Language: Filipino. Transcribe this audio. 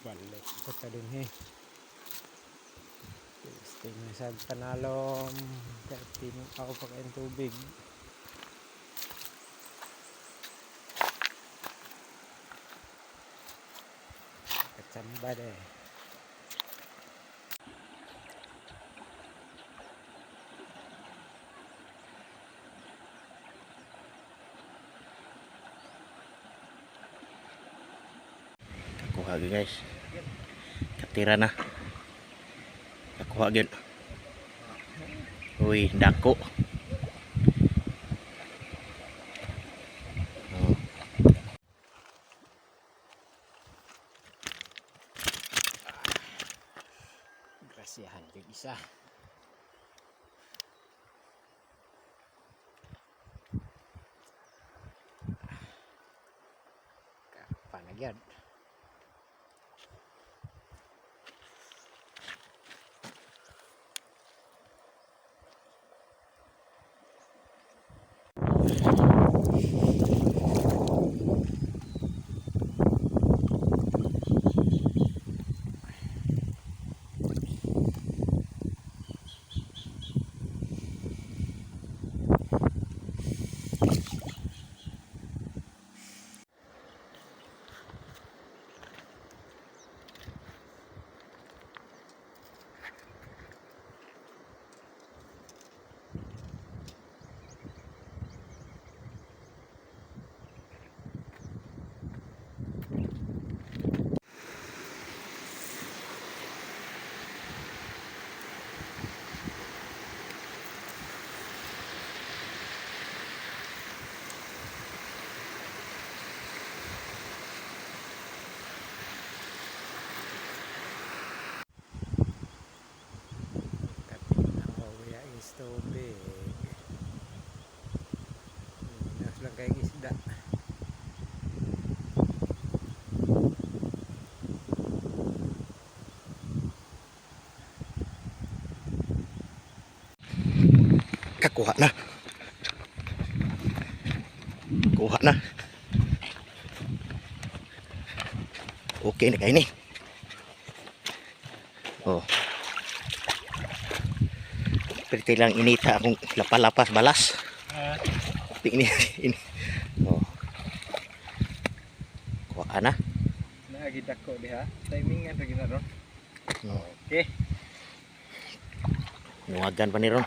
Balik ko ta din he. Testing na sa panalom. Kahit ako pakain tubig. Katsamba deh. Kakuha guys. Katira na. Kakuha gyud. Uy, dako. Oh. Grasyahan yung isa. Panagyan. Tubig. Minas lang kayo isda. Kakuha na. Kuha na. Okay na kayo ni. Oh. Pwede lang inita akong lapalapas balas. Ini. Oh. Kuha na. Naagid ako diha. Timing nga lagi na ron. Oh. Okay. Nuwagan pa ni ron.